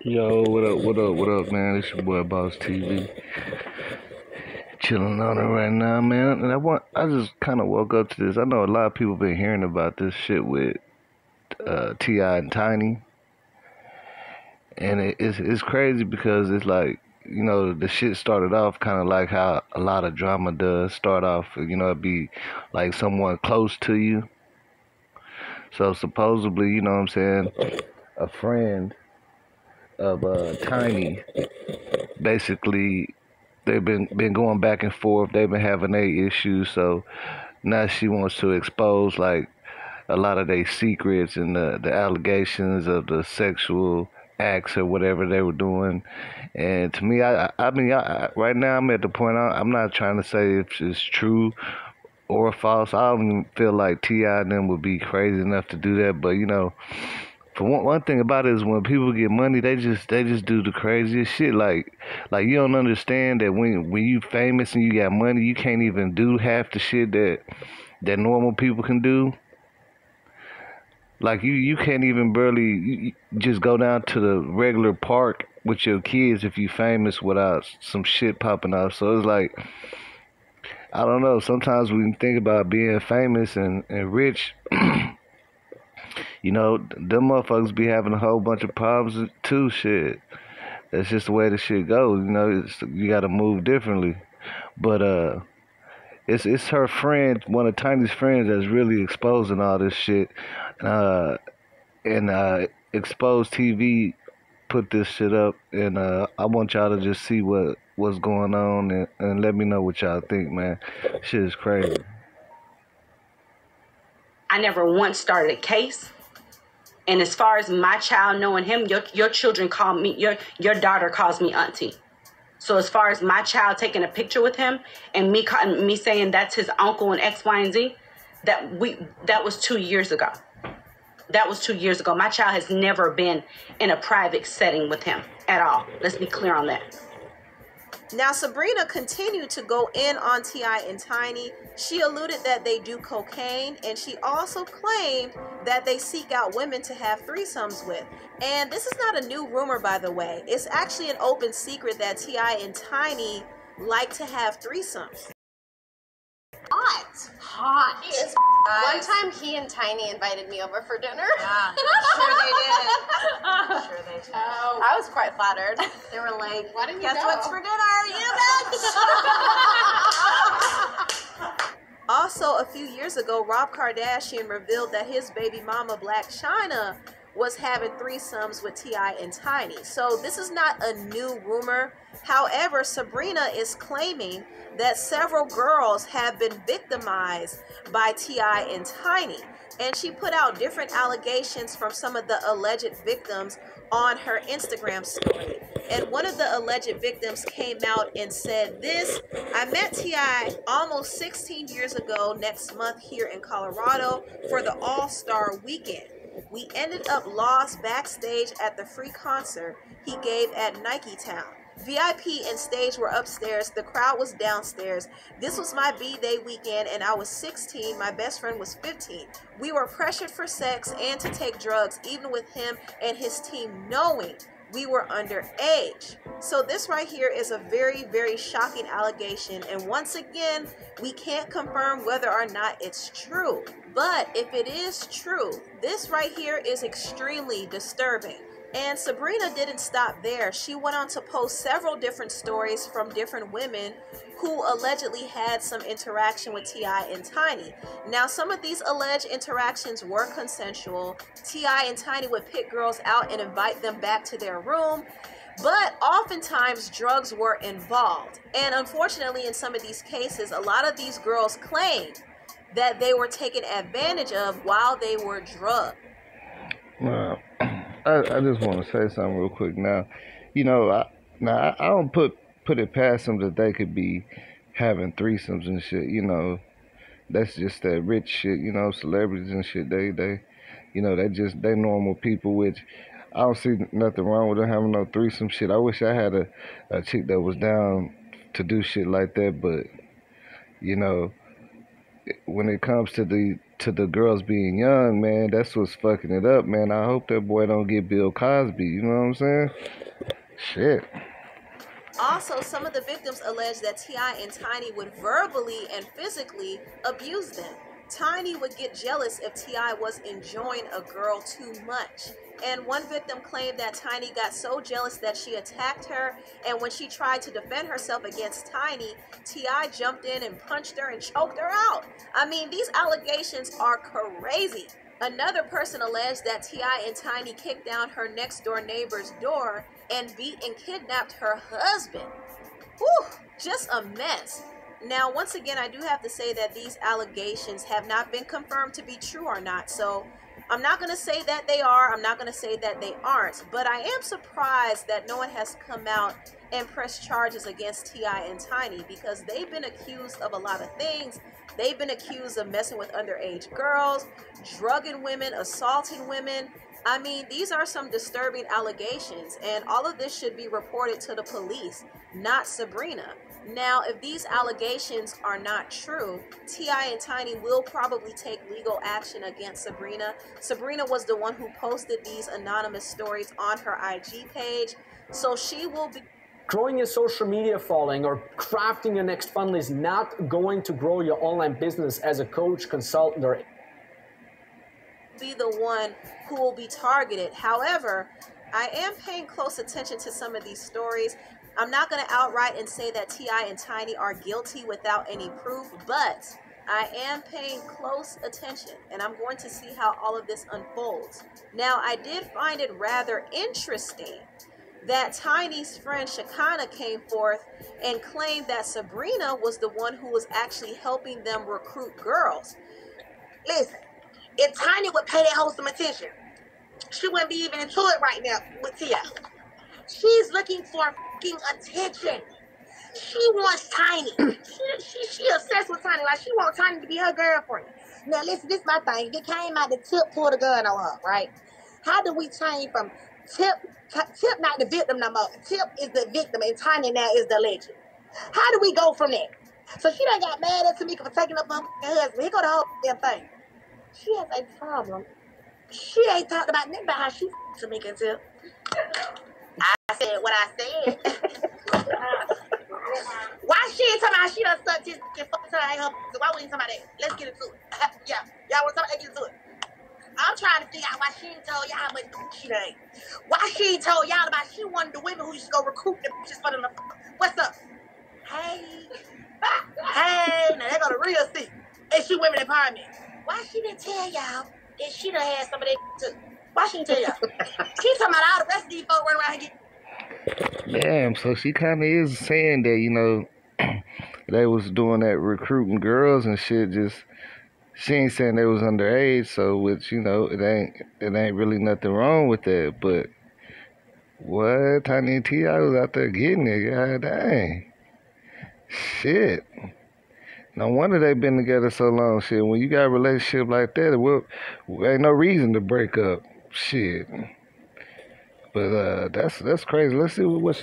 Yo, what up, man? It's your boy Boss TV. Chilling on it right now, man. And I just kind of woke up to this. I know a lot of people been hearing about this shit with T.I. and Tiny. And it's crazy because it's like, the shit started off kind of like how a lot of drama does start off. It'd be like someone close to you. So supposedly, you know what I'm saying, a friend of Tiny, basically they've been going back and forth. They've been having their issues, so now she wants to expose like a lot of their secrets and the allegations of the sexual acts or whatever they were doing. And to me, right now I'm at the point I'm not trying to say if it's true or false. I don't even feel like Ti and them would be crazy enough to do that, but for one thing about it is when people get money, they just do the craziest shit. Like you don't understand that when you famous and you got money, you can't even do half the shit that normal people can do. Like you can't even barely just go down to the regular park with your kids if you famous without some shit popping up. So it's like I don't know. Sometimes when you think about being famous and rich, them motherfuckers be having a whole bunch of problems too. Shit, that's just the way the shit goes. You got to move differently. But it's her friend, one of Tiny's friends, that's really exposing all this shit. And Exposed TV put this shit up, and I want y'all to just see what's going on and let me know what y'all think, man. Shit is crazy. I never once started a case. And as far as my child knowing him, your children call me, your daughter calls me auntie. So as far as my child taking a picture with him and me saying that's his uncle and X, Y, and Z, that was 2 years ago. That was 2 years ago. My child has never been in a private setting with him at all. Let's be clear on that. Now, Sabrina continued to go in on T.I. and Tiny. She alluded that they do cocaine, and she also claimed that they seek out women to have threesomes with. And this is not a new rumor, by the way. It's actually an open secret that T.I. and Tiny like to have threesomes. Hot. He is One time he and Tiny invited me over for dinner. Yeah, sure they did. Sure they did. Oh, I was quite flattered. They were like, Why didn't you guess go? what's for dinner? You bitch! Also, a few years ago, Rob Kardashian revealed that his baby mama, Black China, was having threesomes with T.I. and Tiny. So this is not a new rumor. However, Sabrina is claiming that several girls have been victimized by T.I. and Tiny. And she put out different allegations from some of the alleged victims on her Instagram story. And one of the alleged victims came out and said this: I met T.I. almost 16 years ago next month here in Colorado for the All-Star Weekend. We ended up lost backstage at the free concert he gave at Nike Town. VIP and stage were upstairs. The crowd was downstairs. This was my B-Day weekend, and I was 16. My best friend was 15. We were pressured for sex and to take drugs, even with him and his team knowing we were underage. So this right here is a very, very shocking allegation. And once again, we can't confirm whether or not it's true. But if it is true, this right here is extremely disturbing. And Sabrina didn't stop there. She went on to post several different stories from different women who allegedly had some interaction with T.I. and Tiny. Now, some of these alleged interactions were consensual. T.I. and Tiny would pick girls out and invite them back to their room. But oftentimes drugs were involved. And unfortunately, in some of these cases, a lot of these girls claimed that they were taken advantage of while they were drugged. Well, I just want to say something real quick now. I don't put it past them that they could be having threesomes and shit. That's just that rich shit. Celebrities and shit. They normal people. Which I don't see nothing wrong with them having no threesome shit. I wish I had a chick that was down to do shit like that. But when it comes to to the girls being young, man, that's what's fucking it up, man. I hope that boy don't get Bill Cosby. You know what I'm saying? Shit. Also, some of the victims allege that T.I. and Tiny would verbally and physically abuse them. Tiny would get jealous if T.I. was enjoying a girl too much. And one victim claimed that Tiny got so jealous that she attacked her, and when she tried to defend herself against Tiny, T.I. jumped in and punched her and choked her out. I mean, these allegations are crazy. Another person alleged that T.I. and Tiny kicked down her next door neighbor's door and beat and kidnapped her husband. Whew, just a mess. Now, once again, I do have to say that these allegations have not been confirmed to be true or not. So I'm not going to say that they are. I'm not going to say that they aren't. But I am surprised that no one has come out and pressed charges against T.I. and Tiny, because they've been accused of a lot of things. They've been accused of messing with underage girls, drugging women, assaulting women. I mean, these are some disturbing allegations, and all of this should be reported to the police, not Sabrina. Now, if these allegations are not true, T.I. and Tiny will probably take legal action against Sabrina. Sabrina was the one who posted these anonymous stories on her IG page, so she will be... Growing a social media following or crafting your next funnel is not going to grow your online business as a coach, consultant, or be the one who will be targeted. However, I am paying close attention to some of these stories. I'm not going to outright and say that T.I. and Tiny are guilty without any proof, but I am paying close attention, and I'm going to see how all of this unfolds. Now, I did find it rather interesting that Tiny's friend Shakana came forth and claimed that Sabrina was the one who was actually helping them recruit girls. Listen, if Tiny would pay that hoe some attention, she wouldn't be even into it right now with Tia. She's looking for fucking attention. She wants Tiny. She obsessed with Tiny. Like, she wants Tiny to be her girlfriend. Now, listen, this is my thing. It came out the Tip pulled a gun on her, right? How do we change from Tip not the victim no more? Tip is the victim, and Tiny now is the legend. How do we go from that? So she done got mad at Tamika for taking up her husband. Here go the whole damn thing. She has a problem. She ain't talked about nothing about how she Tamika and Tip. I said what I said. Why she ain't talking about how she done sucked his and fucked her ain't her? So why we ain't talking about that? Let's get into it. Yeah, y'all want to talk about that? Get into it. I'm trying to figure out why she ain't told y'all how much she done. Why she ain't told y'all about she one of the women who used to go recruit them just for them to what's up? Hey. Hey, now they go to real C. And she women empowerment. Why she didn't tell y'all that she done had some of that too? Why she didn't tell y'all? She talking about all the rest of these folks running around here getting... Damn, so she kind of is saying that, you know, they was doing that recruiting girls and shit. Just she ain't saying they was underage, so which, you know, it ain't really nothing wrong with that. But what, Tiny and T.I. was out there getting it, god dang, shit. No wonder they been together so long. Shit, when you got a relationship like that, well, ain't no reason to break up. Shit. But that's crazy. Let's see what